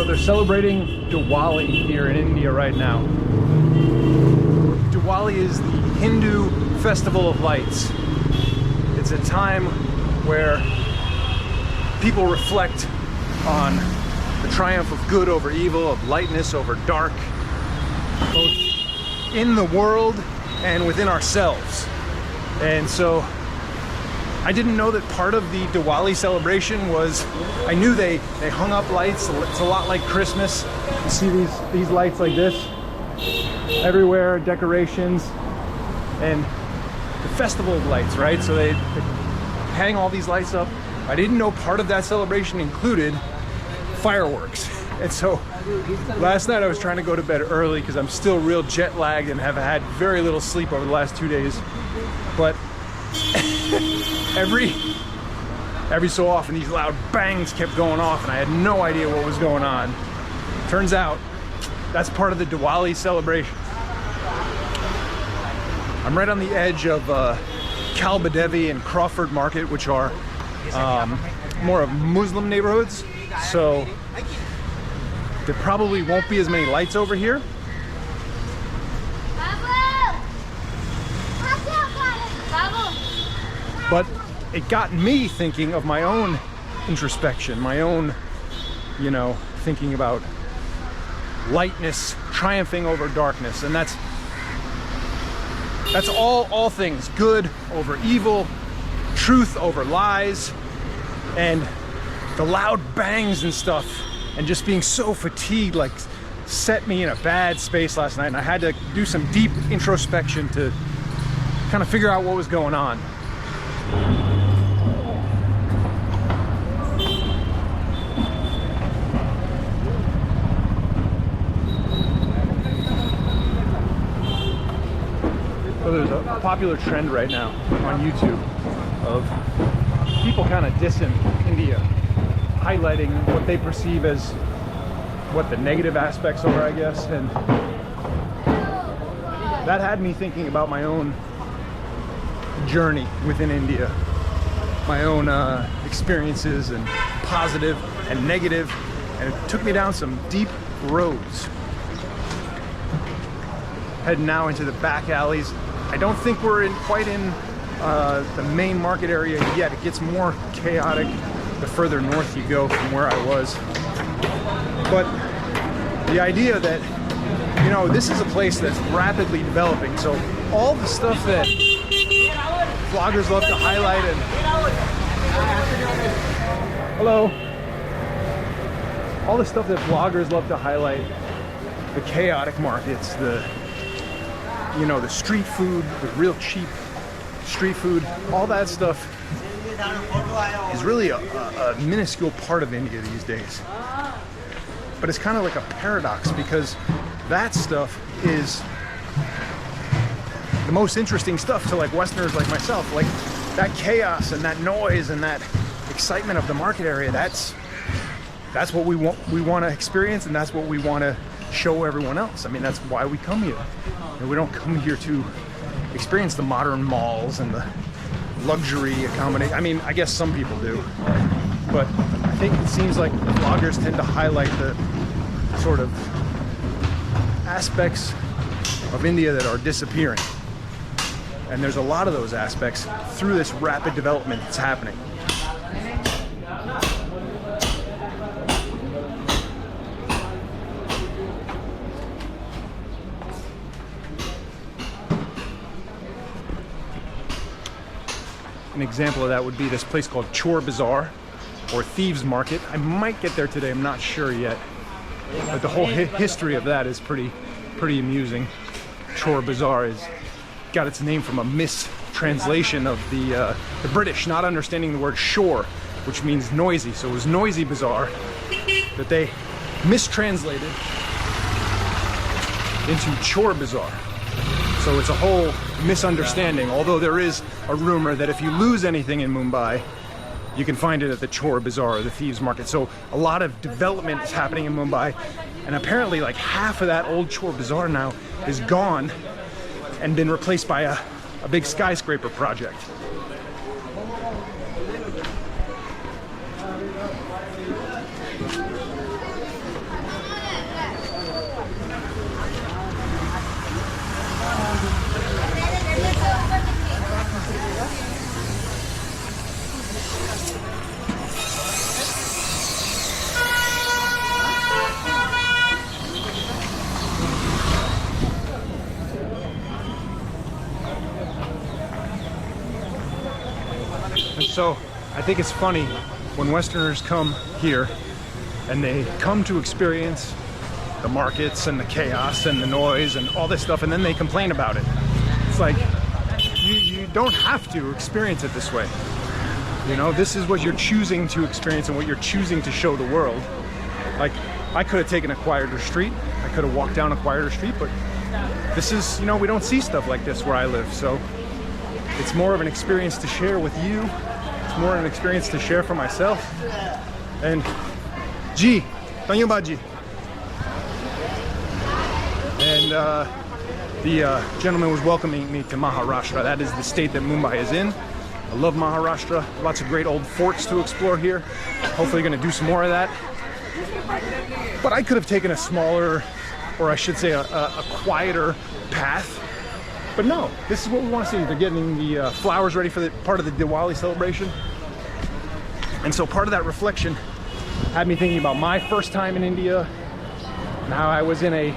So they're celebrating Diwali here in India right now. Diwali is the Hindu festival of lights. It's a time where people reflect on the triumph of good over evil, of lightness over dark, both in the world and within ourselves. And so I didn't know that part of the Diwali celebration was, I knew they hung up lights. It's a lot like Christmas. You see these lights like this everywhere, decorations, and the festival of lights, right? So they hang all these lights up. I didn't know part of that celebration included fireworks. And so last night I was trying to go to bed early because I'm still real jet lagged and have had very little sleep over the last 2 days. But every so often these loud bangs kept going off and I had no idea what was going on. Turns out that's part of the Diwali celebration. I'm right on the edge of Kalbadevi and Crawford Market, which are more of Muslim neighborhoods. So there probably won't be as many lights over here. But it got me thinking of my own introspection, my own, you know, thinking about lightness triumphing over darkness. And that's all things, good over evil, truth over lies, and the loud bangs and stuff, and just being so fatigued, like, set me in a bad space last night. And I had to do some deep introspection to kind of figure out what was going on. So there's a popular trend right now on YouTube of people kind of dissing India, highlighting what they perceive as what the negative aspects are, I guess. And that had me thinking about my own journey within India, my own experiences, and positive and negative, and it took me down some deep roads. Heading now into the back alleys. I don't think we're quite in the main market area yet. It gets more chaotic the further north you go from where I was. But the idea that, you know, this is a place that's rapidly developing, so all the stuff that vloggers love to highlight and hello, all the stuff that vloggers love to highlight, the chaotic markets, the, you know, the street food, the real cheap street food, all that stuff is really a minuscule part of India these days. But it's kind of like a paradox, because that stuff is the most interesting stuff to like Westerners like myself. Like that chaos and that noise and that excitement of the market area, that's what we want to experience, and that's what we want to show everyone else. I mean, that's why we come here. And we don't come here to experience the modern malls and the luxury accommodation. I mean, I guess some people do, but I think it seems like vloggers tend to highlight the sort of aspects of India that are disappearing. And there's a lot of those aspects through this rapid development that's happening. An example of that would be this place called Chor Bazaar, or Thieves Market. I might get there today, I'm not sure yet. But the whole history of that is pretty amusing. Chor Bazaar got its name from a mistranslation of the British not understanding the word shore, which means noisy. So it was Noisy Bazaar that they mistranslated into Chor Bazaar. So it's a whole misunderstanding, although there is a rumor that if you lose anything in Mumbai, you can find it at the Chor Bazaar, or the Thieves Market. So a lot of development is happening in Mumbai, and apparently like half of that old Chor Bazaar now is gone and been replaced by a big skyscraper project. So I think it's funny when Westerners come here and they come to experience the markets and the chaos and the noise and all this stuff, and then they complain about it. It's like, you don't have to experience it this way. You know, this is what you're choosing to experience and what you're choosing to show the world. Like, I could have taken a quieter street, I could have walked down a quieter street, but this is, you know, we don't see stuff like this where I live, so it's more of an experience to share with you. It's more an experience to share for myself. And G, thank you, G. And the gentleman was welcoming me to Maharashtra. That is the state that Mumbai is in. I love Maharashtra. Lots of great old forts to explore here. Hopefully going to do some more of that. But I could have taken a smaller, or I should say a quieter path. But no, this is what we want to see. They're getting the flowers ready for the part of the Diwali celebration. And so part of that reflection had me thinking about my first time in India and how I was in a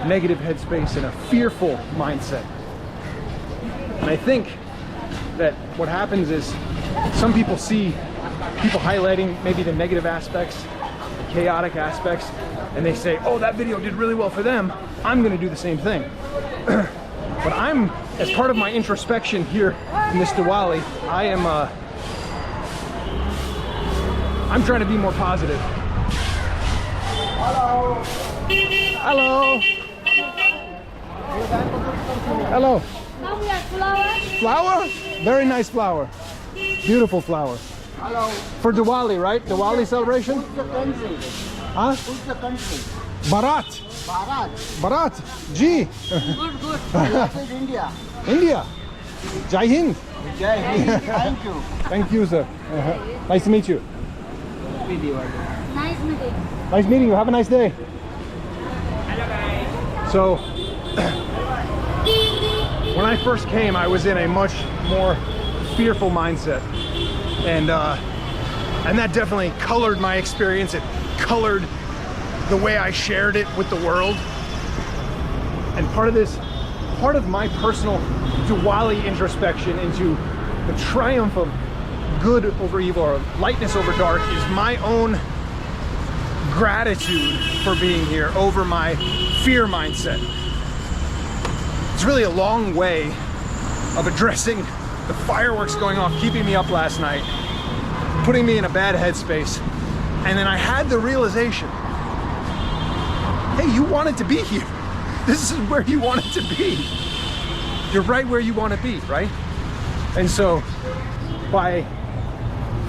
negative headspace and a fearful mindset. And I think that what happens is some people see people highlighting maybe the negative aspects, the chaotic aspects, and they say, oh, that video did really well for them, I'm gonna do the same thing. But I'm, as part of my introspection here in this Diwali, I'm trying to be more positive. Hello. Hello. Hello. Flower? Very nice flower. Beautiful flower. Hello. For Diwali, right? Diwali celebration? Who's the country? Huh? Who's the country? Bharat. Bharat. Bharat. G. Good, good. That is India. India. Jai Hind. Jai Hind. Thank you. Thank you, sir. Nice to meet you. Nice meeting. Nice meeting you. Have a nice day. So, when I first came, I was in a much more fearful mindset, and that definitely colored my experience. It colored the way I shared it with the world. And part of my personal Diwali introspection into the triumph of good over evil, or lightness over dark, is my own gratitude for being here over my fear mindset. It's really a long way of addressing the fireworks going off, keeping me up last night, putting me in a bad headspace. And then I had the realization, hey, you wanted to be here. This is where you wanted to be. You're right where you want to be, right? And so by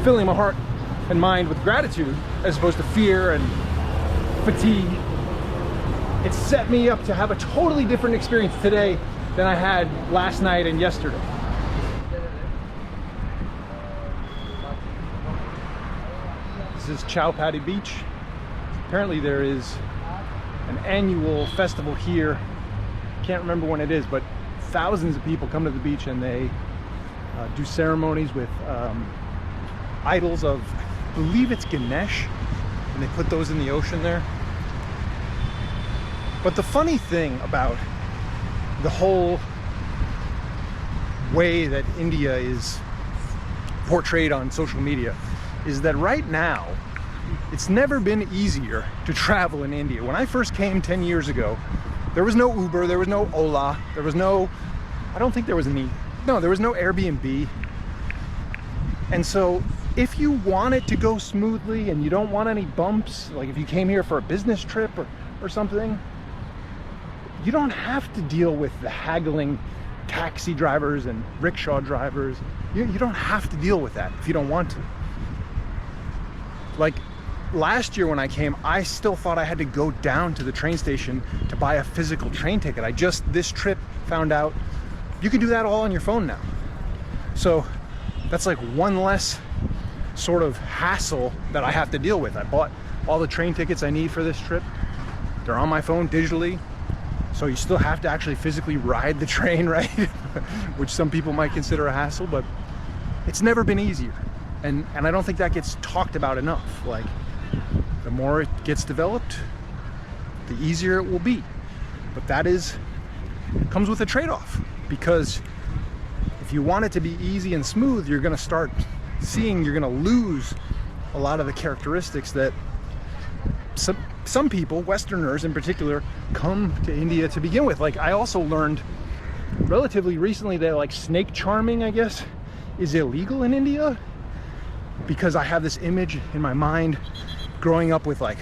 filling my heart and mind with gratitude as opposed to fear and fatigue, it set me up to have a totally different experience today than I had last night and yesterday. This is Chowpatty Beach. Apparently there is an annual festival here. Can't remember when it is, but thousands of people come to the beach and they do ceremonies with idols of, I believe it's Ganesh, and they put those in the ocean there. But the funny thing about the whole way that India is portrayed on social media is that right now, it's never been easier to travel in India. When I first came 10 years ago, there was no Uber, there was no Ola, there was no, I don't think there was any, no, there was no Airbnb. And so if you want it to go smoothly and you don't want any bumps, like if you came here for a business trip or something, you don't have to deal with the haggling taxi drivers and rickshaw drivers. You don't have to deal with that if you don't want to. Like last year when I came, I still thought I had to go down to the train station to buy a physical train ticket. I just this trip found out you can do that all on your phone now. So that's like one less sort of hassle that I have to deal with. I bought all the train tickets I need for this trip. They're on my phone digitally. So you still have to actually physically ride the train, right? Which some people might consider a hassle, but it's never been easier. And I don't think that gets talked about enough. Like, the more it gets developed, the easier it will be. But that comes with a trade-off, because if if you want it to be easy and smooth, you're gonna start seeing, you're gonna lose a lot of the characteristics that some people, Westerners in particular, come to India to begin with. Like, I also learned relatively recently that like snake charming, I guess, is illegal in India, because I have this image in my mind growing up with like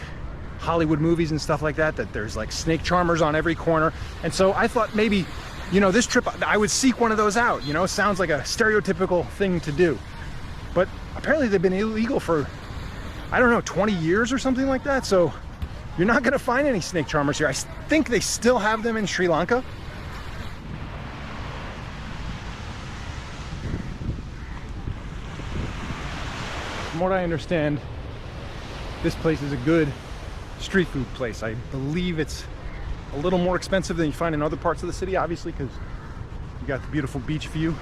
Hollywood movies and stuff like that, that there's like snake charmers on every corner. And so I thought maybe, you know, this trip I would seek one of those out. You know, sounds like a stereotypical thing to do, but apparently they've been illegal for, I don't know, 20 years or something like that. So you're not gonna find any snake charmers here. I think they still have them in Sri Lanka. From what I understand, this place is a good street food place. I believe it's a little more expensive than you find in other parts of the city, obviously, because you got the beautiful beach view.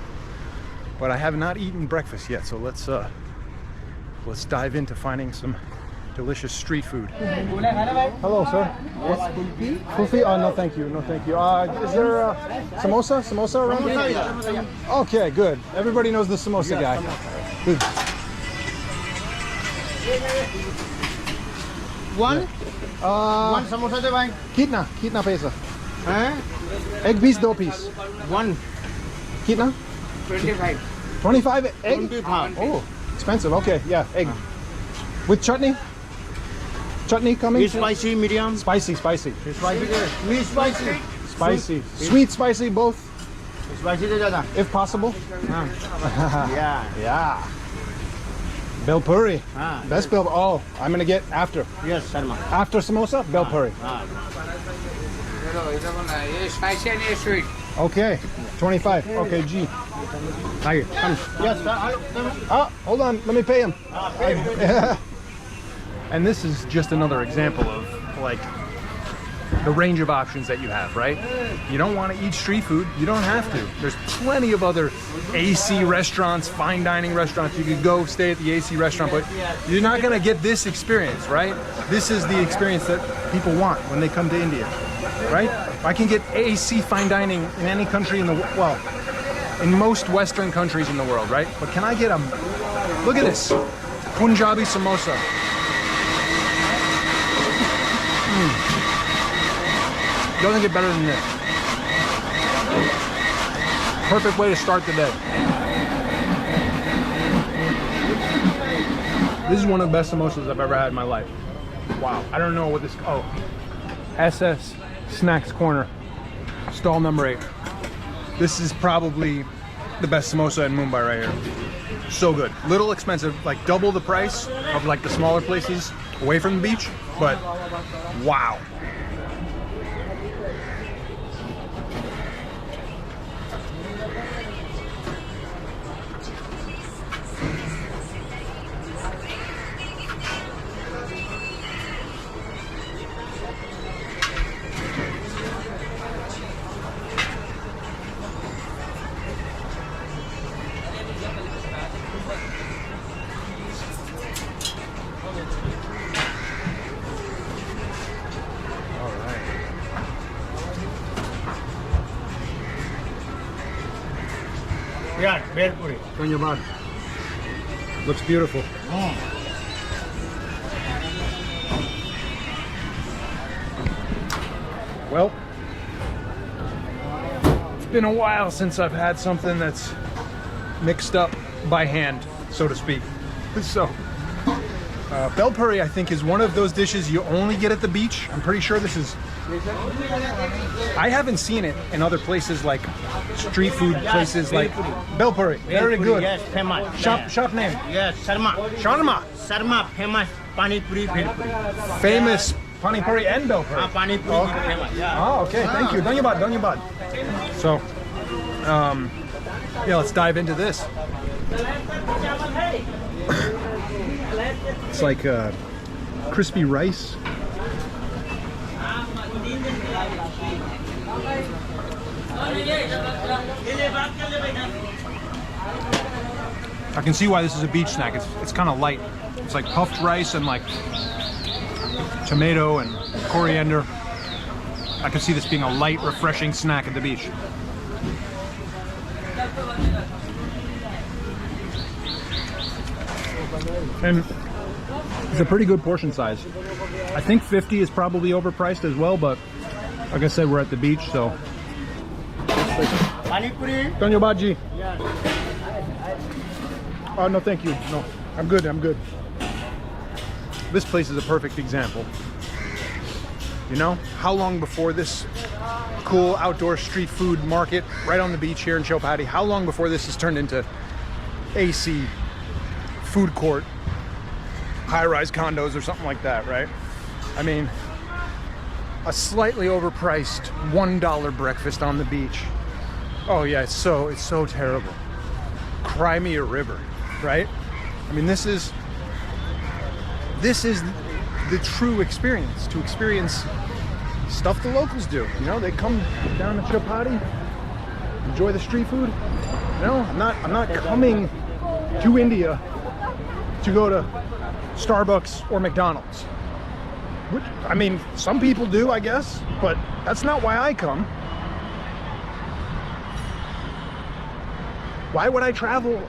But I have not eaten breakfast yet, so let's dive into finding some delicious street food. Hello, sir. Kulfi? Kulfi? Oh, no, thank you. No, thank you. Is there samosa? Samosa around here? Okay, good. Everybody knows the samosa guy. Good. One samosa de bhai. Kitna paisa? Egg piece, do piece. One. Kitna? 25. 25 egg? 25. Oh, expensive. Okay, yeah, egg. With chutney? Chutney coming? Spicy, medium. Spicy. Spicy. Me spicy. Spicy. Sweet, spicy, both, Spicy de jada. if possible. Yeah. Yeah. Bel puri. Best bel. Oh, I'm gonna get after. Yes, Sharma. After samosa, bel puri. Spicy and sweet. Okay, 25. Okay, G. Thank you. Come. Yes, sir. Ah, hold on. Let me pay him. And this is just another example of like the range of options that you have, right? You don't want to eat street food, you don't have to. There's plenty of other AC restaurants, fine dining restaurants. You could go stay at the AC restaurant, but you're not going to get this experience, right? This is the experience that people want when they come to India, right? I can get AC fine dining in any country in the world, well, in most Western countries in the world, right? But can I get a, look at this, Punjabi samosa. Doesn't get better than this. Perfect way to start the day. This is one of the best samosas I've ever had in my life. Wow. I don't know what this, oh. SS Snacks Corner, stall number 8. This is probably the best samosa in Mumbai right here. So good. Little expensive, like double the price of like the smaller places away from the beach, but wow. Yeah, Bear Puri. Dhanyabad. Looks beautiful. Well, it's been a while since I've had something that's mixed up by hand, so to speak. So, bel puri, I think, is one of those dishes you only get at the beach. I'm pretty sure this is, I haven't seen it in other places like street food places like bel puri. Very good. Yes, famous. Shop name. Yes, Sharma. Sharma. Sharma, famous Pani Puri, Bhel Puri. Famous pani puri and bel puri. Pani Puri, famous. Yeah. Oh, okay. Thank you. Dhanyabad, dhanyabad. So, yeah, let's dive into this. It's like crispy rice. I can see why this is a beach snack. It's kind of light. It's like puffed rice and like tomato and coriander. I can see this being a light, refreshing snack at the beach. And it's a pretty good portion size. I think 50 is probably overpriced as well, but like I said, we're at the beach, so. Pani puri. Tonyo Baji. Yeah. Oh, no, thank you. No, I'm good, I'm good. This place is a perfect example. You know, how long before this cool outdoor street food market right on the beach here in Chowpatty, how long before this has turned into AC food court, high-rise condos or something like that, right? I mean, a slightly overpriced $1 breakfast on the beach. Oh yeah, it's so terrible. Cry me a river, right? I mean, this is the true experience, to experience stuff the locals do. You know, they come down to Chowpatty, enjoy the street food. You know, I'm not coming to India to go to Starbucks or McDonald's. Which, I mean, some people do, I guess, but that's not why I come. Why would I travel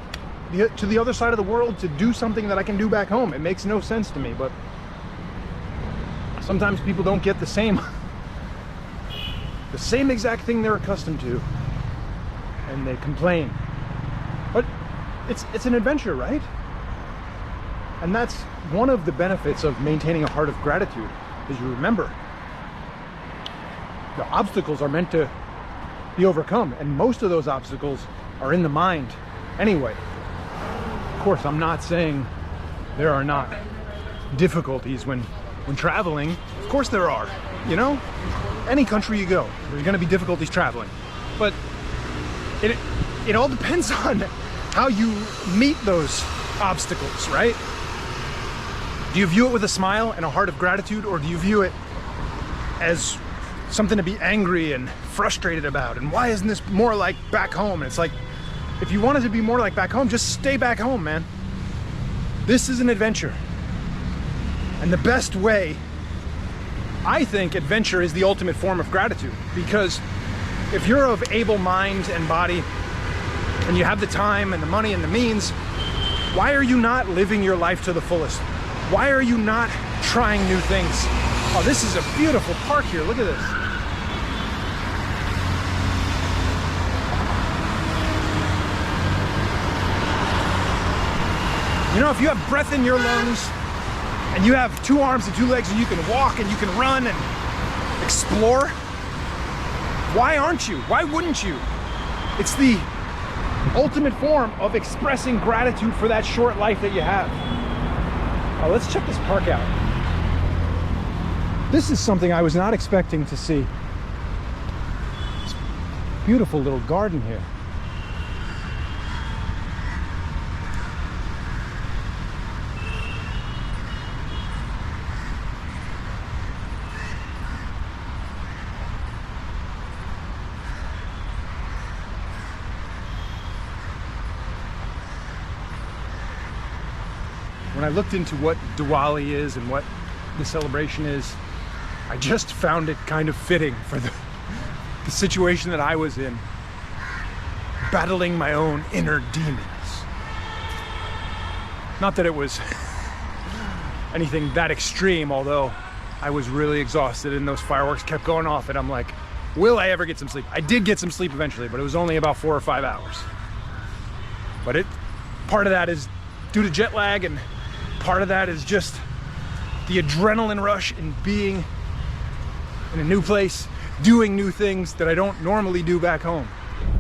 to the other side of the world to do something that I can do back home? It makes no sense to me, but sometimes people don't get the same exact thing they're accustomed to, and they complain. But it's an adventure, right? And that's one of the benefits of maintaining a heart of gratitude, is you remember the obstacles are meant to be overcome, and most of those obstacles are in the mind anyway. Of course, I'm not saying there are not difficulties when traveling. Of course there are, you know? Any country you go, there's gonna be difficulties traveling. But it all depends on how you meet those obstacles, right? Do you view it with a smile and a heart of gratitude, or do you view it as something to be angry and frustrated about? And why isn't this more like back home? And it's like, if you want it to be more like back home, just stay back home, man. This is an adventure. And the best way, I think adventure is the ultimate form of gratitude, because if you're of able mind and body, and you have the time and the money and the means, why are you not living your life to the fullest? Why are you not trying new things? Oh, this is a beautiful park here. Look at this. You know, if you have breath in your lungs and you have 2 arms and 2 legs and you can walk and you can run and explore, why aren't you? Why wouldn't you? It's the ultimate form of expressing gratitude for that short life that you have. Oh, let's check this park out. This is something I was not expecting to see. This beautiful little garden here. When I looked into what Diwali is and what the celebration is, I just found it kind of fitting for the situation that I was in, battling my own inner demons. Not that it was anything that extreme, although I was really exhausted and those fireworks kept going off, and I'm like, will I ever get some sleep? I did get some sleep eventually, but it was only about 4 or 5 hours. But part of that is due to jet lag, and part of that is just the adrenaline rush and being in a new place, doing new things that I don't normally do back home.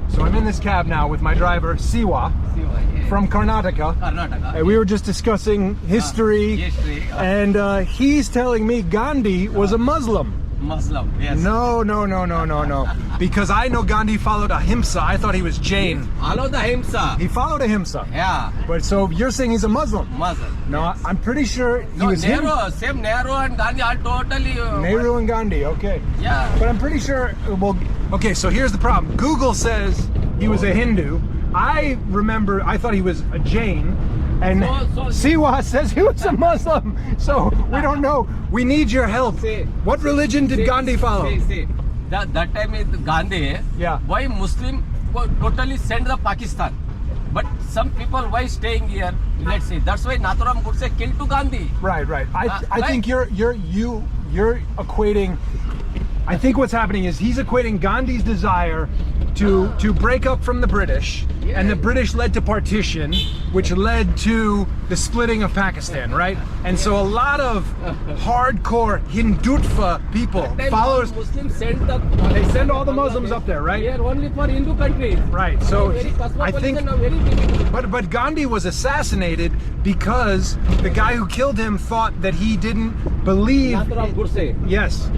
So I'm in this cab now with my driver, Siwa, from Karnataka. And we were just discussing history, and he's telling me Gandhi was a Muslim. Muslim, yes. No. Because I know Gandhi followed Ahimsa. I thought he was Jain. Follow the Ahimsa. He followed Ahimsa. Yeah. But so you're saying he's a Muslim? Muslim. No, yes. I'm pretty sure he was Nehru, him. same Nehru and Gandhi are totally... Nehru and Gandhi, okay. Yeah. But I'm pretty sure, well, okay, so here's the problem. Google says he was a Hindu. I remember, I thought he was a Jain. And Siwa says he was a Muslim. So we don't know. We need your help. What religion did Gandhi follow? That time is Gandhi. Yeah. Why Muslim totally sent the Pakistan. But some people why staying here. Let's see. That's why Nathuram Godse killed to Gandhi. Right. I right? think you're equating. I think what's happening is he's equating Gandhi's desire to break up from the British, and the British led to partition, which led to the splitting of Pakistan, right? And so a lot of hardcore Hindutva people, followers, Muslims send the. they send all the Muslims up there, right? Here only for Hindu countries. Right. So Very I think, cosmopolitan, very difficult. but Gandhi was assassinated because the guy who killed him thought that he didn't believe. Nathuram Godse. Yes.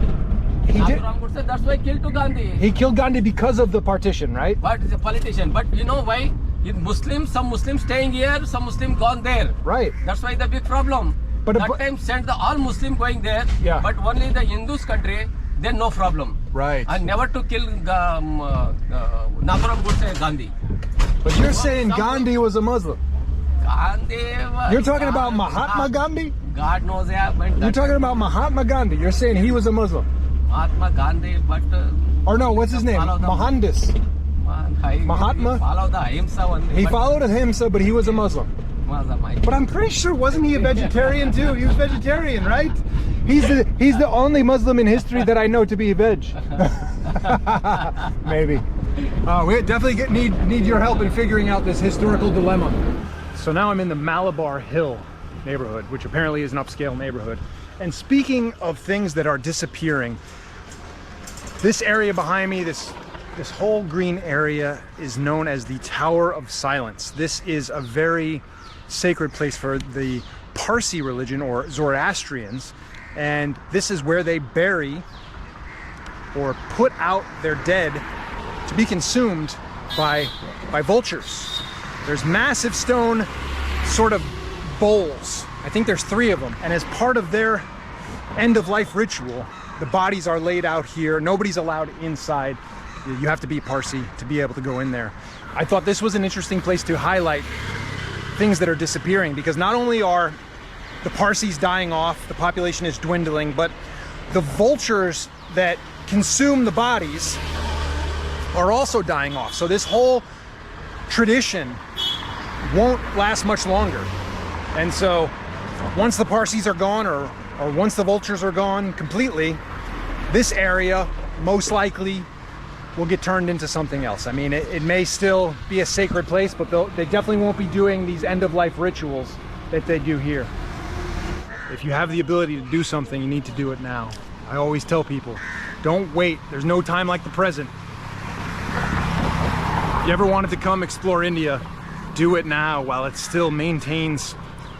He did. Nathuram Godse, that's why killed to Gandhi. He killed Gandhi because of the partition, right? But he's a politician. But you know why? In Muslims, some Muslims staying here, some Muslim gone there. Right. That's why the big problem. But that time sent the all Muslim going there. Yeah. But only the Hindus country, then no problem. Right. And never to kill Nathuram Godse Gandhi. But you're saying Gandhi was a Muslim. Gandhi. You're talking about Mahatma Gandhi? God knows, yeah. But You're talking about Mahatma Gandhi. You're saying he was a Muslim. Mahatma Gandhi, but. Or no, what's his name? Follow the- Mohandas. Mahatma? He follow the Ahimsa only. He but- followed Ahimsa, but he was a Muslim. But I'm pretty sure, wasn't he a vegetarian too? He was vegetarian, right? He's the only Muslim in history that I know to be veg. Maybe. We definitely need your help in figuring out this historical dilemma. So now I'm in the Malabar Hill neighborhood, which apparently is an upscale neighborhood. And speaking of things that are disappearing, this area behind me, this whole green area is known as the Tower of Silence. This is a very sacred place for the Parsi religion, or Zoroastrians, and this is where they bury or put out their dead to be consumed by vultures. There's massive stone sort of bowls. I think there's 3 of them, and as part of their end-of-life ritual, the bodies are laid out here. Nobody's allowed inside. You have to be Parsi to be able to go in there. I thought this was an interesting place to highlight things that are disappearing, because not only are the Parsis dying off, the population is dwindling, but the vultures that consume the bodies are also dying off. So this whole tradition won't last much longer. And so once the Parsis are gone, or once the vultures are gone completely, this area most likely will get turned into something else. I mean, it may still be a sacred place, but they definitely won't be doing these end-of-life rituals that they do here. If you have the ability to do something, you need to do it now. I always tell people, don't wait. There's no time like the present. If you ever wanted to come explore India, do it now while it still maintains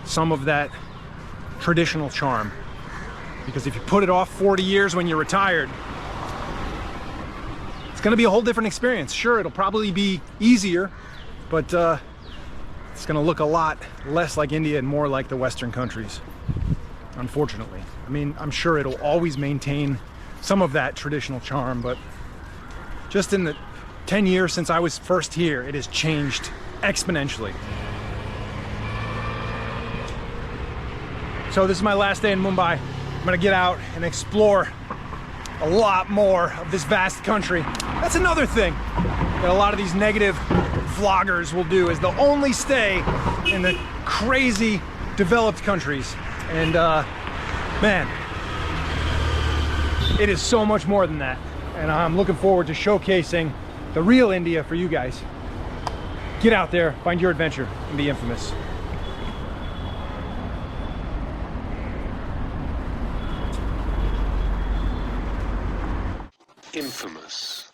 some of that traditional charm. Because if you put it off 40 years when you're retired, it's gonna be a whole different experience. Sure, it'll probably be easier, but it's gonna look a lot less like India and more like the Western countries, unfortunately. I mean, I'm sure it'll always maintain some of that traditional charm, but just in the 10 years since I was first here, it has changed exponentially. So this is my last day in Mumbai. I'm gonna get out and explore a lot more of this vast country. That's another thing that a lot of these negative vloggers will do, is they'll only stay in the crazy developed countries. And man, it is so much more than that. And I'm looking forward to showcasing the real India for you guys. Get out there, find your adventure, and be infamous. Infamous.